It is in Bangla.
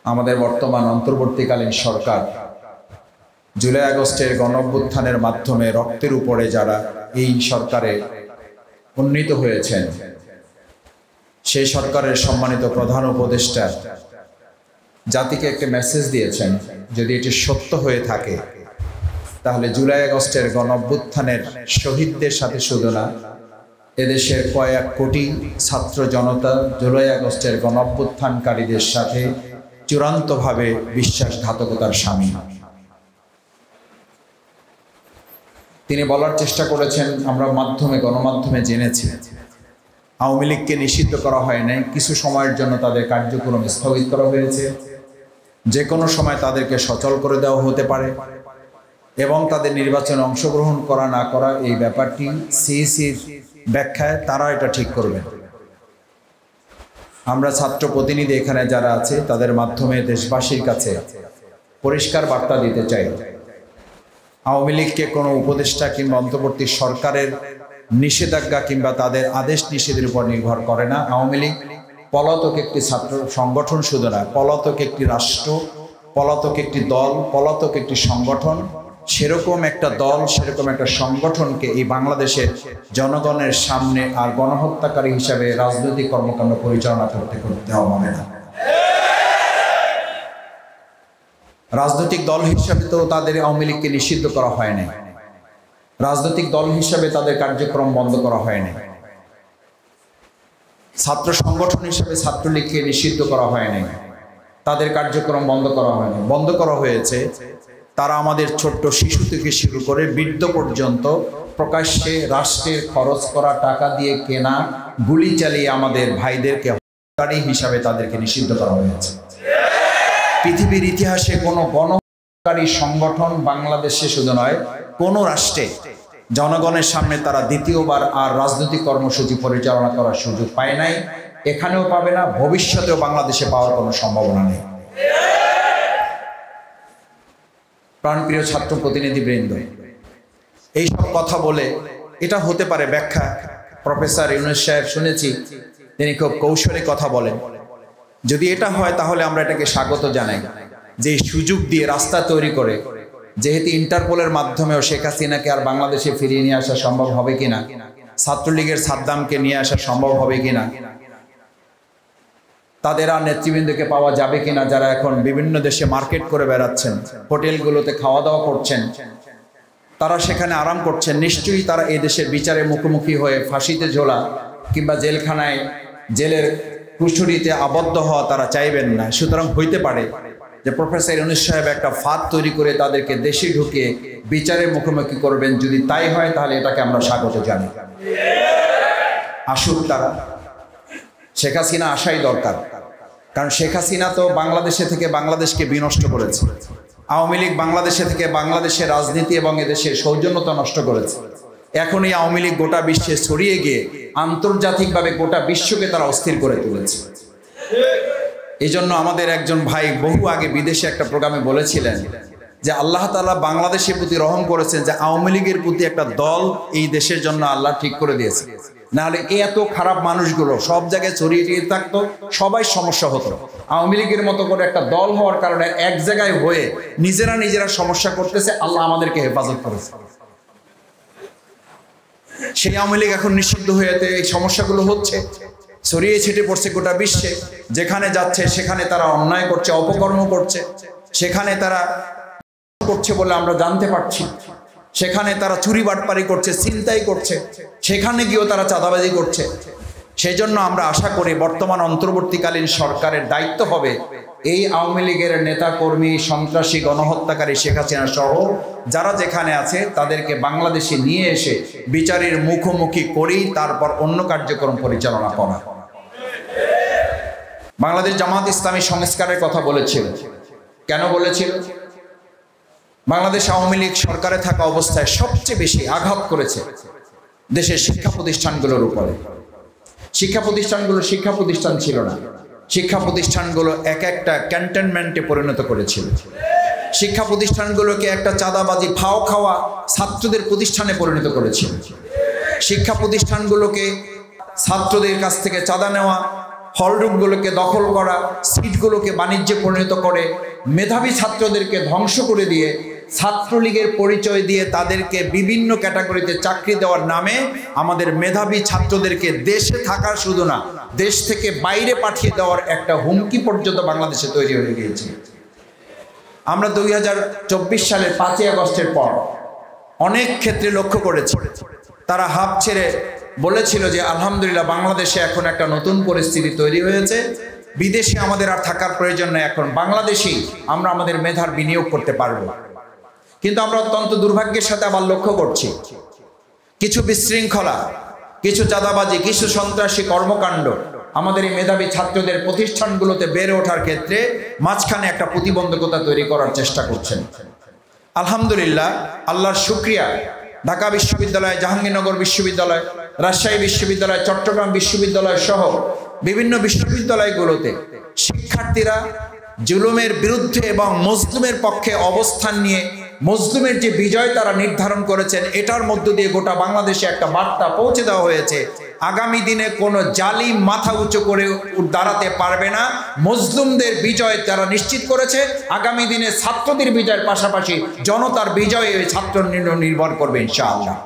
আমাদের বর্তমান অন্তর্বর্তীকালীন সরকার জুলাই আগস্টের গণঅভ্যুত্থানের মাধ্যমে রক্তের উপরে যারা এই সরকারে উন্নীত হয়েছেন, সেই সরকারের সম্মানিত প্রধান উপদেষ্টা জাতিকে একটা মেসেজ দিয়েছেন, যদি এটি সত্য হয়ে থাকে তাহলে জুলাই আগস্টের গণঅভ্যুত্থানের শহীদদের সাথে শুধু না, এদেশের কয়েক কোটি ছাত্র জনতা জুলাই আগস্টের গণঅভ্যুত্থানকারীদের সাথে চূড়ান্তভাবে বিশ্বাসঘাতকতার শামিল। তিনি বলার চেষ্টা করেছেন, আমরা গণমাধ্যমে জেনেছি আওয়ামী লীগকে নিষিদ্ধ করা হয় নাই, কিছু সময়ের জন্য তাদের কার্যক্রম স্থগিত করা হয়েছে, যে কোনো সময় তাদেরকে সচল করে দেওয়া হতে পারে এবং তাদের নির্বাচনে অংশগ্রহণ করা না করা এই ব্যাপারটি সিইসির ব্যাখ্যায় তারা এটা ঠিক করবেন। আমরা ছাত্র প্রতিনিধি এখানে যারা আছে তাদের মাধ্যমে দেশবাসীর কাছে পরিষ্কার বার্তা দিতে চাই, আওয়ামী লীগকে কোনো উপদেষ্টা কিংবা অন্তর্বর্তী সরকারের নিষেধাজ্ঞা কিংবা তাদের আদেশ নিষেধের উপর নির্ভর করে না। আওয়ামী লীগ পলাতক একটি ছাত্র সংগঠন শুধু না, পলাতক একটি রাষ্ট্র, পলাতক একটি দল, পলাতক একটি সংগঠন। সেরকম একটা দল, সেরকম একটা সংগঠনকে এই বাংলাদেশের জনগণের সামনে আর গণহত্যাকারী হিসাবে রাজনৈতিক কর্মকাণ্ড পরিচালনা করতে হবে না। রাজনৈতিক দল হিসাবে তো তাদের আওয়ামী লীগকে নিষিদ্ধ করা হয় নাই, রাজনৈতিক দল হিসাবে তাদের কার্যক্রম বন্ধ করা হয় নাই, ছাত্র সংগঠন হিসাবে ছাত্রলীগকে নিষিদ্ধ করা হয় নাই, তাদের কার্যক্রম বন্ধ করা হয় নাই। বন্ধ করা হয়েছে তারা আমাদের ছোট্ট শিশু থেকে শুরু করে বৃদ্ধ পর্যন্ত প্রকাশ্যে রাষ্ট্রের খরচ করা টাকা দিয়ে কেনা গুলি চালিয়ে আমাদের ভাইদেরকে হত্যাকারী হিসাবে তাদেরকে নিষিদ্ধ করা হয়েছে। পৃথিবীর ইতিহাসে কোনো গণহত্যাকারী সংগঠন বাংলাদেশে শুধু নয়, কোনো রাষ্ট্রে জনগণের সামনে তারা দ্বিতীয়বার আর রাজনৈতিক কর্মসূচি পরিচালনা করার সুযোগ পায় নাই, এখানেও পাবে না, ভবিষ্যতেও বাংলাদেশে পাওয়ার কোনো সম্ভাবনা নেই। প্রাণপ্রিয় ছাত্র প্রতিনিধিবৃন্দ, এইসব কথা বলে এটা হতে পারে ব্যাখ্যা। প্রফেসর ইউনূস সাহেব শুনেছি তিনি খুব কৌশলী কথা বলেন। যদি এটা হয় তাহলে আমরা এটাকে স্বাগত জানাই, যে সুযোগ দিয়ে রাস্তা তৈরি করে, যেহেতু ইন্টারপোলের মাধ্যমেও শেখ হাসিনাকে আর বাংলাদেশে ফিরিয়ে নিয়ে আসা সম্ভব হবে কিনা, ছাত্রলীগের সাদ্দামকে নিয়ে আসা সম্ভব হবে কিনা, তাদের আর নেতৃবৃন্দকে পাওয়া যাবে কিনা, যারা এখন বিভিন্ন দেশে মার্কেট করে বেড়াচ্ছেন, হোটেলগুলোতে খাওয়া দাওয়া করছেন, তারা সেখানে আরাম করছেন, নিশ্চয়ই তারা এই দেশের বিচারে মুখোমুখি হয়ে ফাঁসিতে ঝোলা কিংবা জেলখানায় জেলের কুঠুরিতে আবদ্ধ হওয়া তারা চাইবেন না। সুতরাং হইতে পারে যে প্রফেসর ইউনূস সাহেব একটা ফাঁদ তৈরি করে তাদেরকে দেশে ঢুকিয়ে বিচারের মুখোমুখি করবেন। যদি তাই হয় তাহলে এটাকে আমরা স্বাগত জানাই। আসুক তারা, শেখ হাসিনা আসাই দরকার, কারণ শেখ হাসিনা তো বাংলাদেশে থেকে বাংলাদেশকে বিনষ্ট করেছে, আওয়ামী লীগ বাংলাদেশে থেকে বাংলাদেশের রাজনীতি এবং এদেশের সৌজন্যতা নষ্ট করেছে। এখন এই আওয়ামী লীগ গোটা বিশ্বে ছড়িয়ে গিয়ে আন্তর্জাতিকভাবে গোটা বিশ্বকে তারা অস্থির করে তুলেছে। এই জন্য আমাদের একজন ভাই বহু আগে বিদেশে একটা প্রোগ্রামে বলেছিলেন যে আল্লাহ তাআলা বাংলাদেশের প্রতি রহম করেছেন, যে আওয়ামী লীগের প্রতি একটা দল এই দেশের জন্য আল্লাহ ঠিক করে দিয়েছে, নাহলে এত খারাপ মানুষগুলো সব জায়গায় ছড়িয়ে ছিটিয়ে থাকতো, সবাই সমস্যা হতো। আওয়ামী লীগের মতো করে একটা দল হওয়ার কারণে এক জায়গায় হয়ে নিজেরা সমস্যা করতেছে, আল্লাহ আমাদেরকে হেফাজত করেছে। সেই আওয়ামী লীগ এখন নিষিদ্ধ হয়েতে এই সমস্যাগুলো হচ্ছে, ছড়িয়ে ছিটিয়ে পড়ছে গোটা বিশ্বে। যেখানে যাচ্ছে সেখানে তারা অন্যায় করছে, অপকর্ম করছে, সেখানে তারা করছে বলে আমরা জানতে পারছি, সেখানে তারা চুরি বাটপারি করছে, ছিনতাই করছে, সেখানে গিয়েও তারা চাঁদাবাজি করছে। সেই জন্য আমরা আশা করি বর্তমান অন্তর্বর্তীকালীন সরকারের দায়িত্ব হবে এই আওয়ামী লীগের নেতা কর্মী, সন্ত্রাসী, গণহত্যাকারী শেখ হাসিনা সহ যারা যেখানে আছে তাদেরকে বাংলাদেশে নিয়ে এসে বিচারের মুখোমুখি করেই তারপর অন্য কার্যক্রম পরিচালনা করা। বাংলাদেশ জামাত ইসলামী সংস্কারের কথা বলেছিল। কেন বলেছিল? বাংলাদেশ আওয়ামী লীগ সরকারে থাকা অবস্থায় সবচেয়ে বেশি আঘাত করেছে দেশের শিক্ষা প্রতিষ্ঠানগুলোর উপরে। শিক্ষা প্রতিষ্ঠান ছিল না, শিক্ষা প্রতিষ্ঠানগুলো এক একটা ক্যান্টনমেন্টে পরিণত করেছিল। শিক্ষা প্রতিষ্ঠানগুলোকে একটা চাঁদাবাজি ফাও খাওয়া ছাত্রদের প্রতিষ্ঠানে পরিণত করেছিল। শিক্ষা প্রতিষ্ঠানগুলোকে ছাত্রদের কাছ থেকে চাঁদা নেওয়া, হলরুমগুলোকে দখল করা, সিটগুলোকে বাণিজ্যে পরিণত করে, মেধাবী ছাত্রদেরকে ধ্বংস করে দিয়ে, ছাত্রলীগের পরিচয় দিয়ে তাদেরকে বিভিন্ন ক্যাটাগরিতে চাকরি দেওয়ার নামে আমাদের মেধাবী ছাত্রদেরকে দেশে থাকার শুধু না, দেশ থেকে বাইরে পাঠিয়ে দেওয়ার একটা হুমকি পর্যন্ত বাংলাদেশে তৈরি হয়ে গিয়েছে। আমরা 2024 সালের 5ই আগস্টের পর অনেক ক্ষেত্রে লক্ষ্য করেছি, তারা হাঁপ ছেড়ে বলেছিল যে আলহামদুলিল্লাহ বাংলাদেশে এখন একটা নতুন পরিস্থিতি তৈরি হয়েছে, বিদেশে আমাদের আর থাকার প্রয়োজন নেই, এখন বাংলাদেশেই আমরা আমাদের মেধার বিনিয়োগ করতে পারবো। কিন্তু আমরা অত্যন্ত দুর্ভাগ্যের সাথে আবার লক্ষ্য করছি কিছু বিশৃঙ্খলা, কিছু চাঁদাবাজি, কিছু সন্ত্রাসী কর্মকাণ্ড আমাদের এই মেধাবী ছাত্রদের প্রতিষ্ঠানগুলোতে বেড়ে ওঠার ক্ষেত্রে মাঝখানে একটা প্রতিবন্ধকতা তৈরি করার চেষ্টা করছেন। আলহামদুলিল্লাহ, আল্লাহর শুকরিয়া, ঢাকা বিশ্ববিদ্যালয়, জাহাঙ্গীরনগর বিশ্ববিদ্যালয়, রাজশাহী বিশ্ববিদ্যালয়, চট্টগ্রাম বিশ্ববিদ্যালয় সহ বিভিন্ন বিশ্ববিদ্যালয়গুলোতে শিক্ষার্থীরা জুলুমের বিরুদ্ধে এবং মজলুমের পক্ষে অবস্থান নিয়ে মজলুমের যে বিজয় তারা নির্ধারণ করেছেন, এটার মধ্য দিয়ে গোটা বাংলাদেশে একটা বার্তা পৌঁছে দেওয়া হয়েছে, আগামী দিনে কোনো জালিম মাথা উঁচু করে দাঁড়াতে পারবে না। মজলুমদের বিজয় তারা নিশ্চিত করেছে, আগামী দিনে ছাত্রদের বিজয়ের পাশাপাশি জনতার বিজয়ে ছাত্র নির্ভর করবে ইনশাআল্লাহ।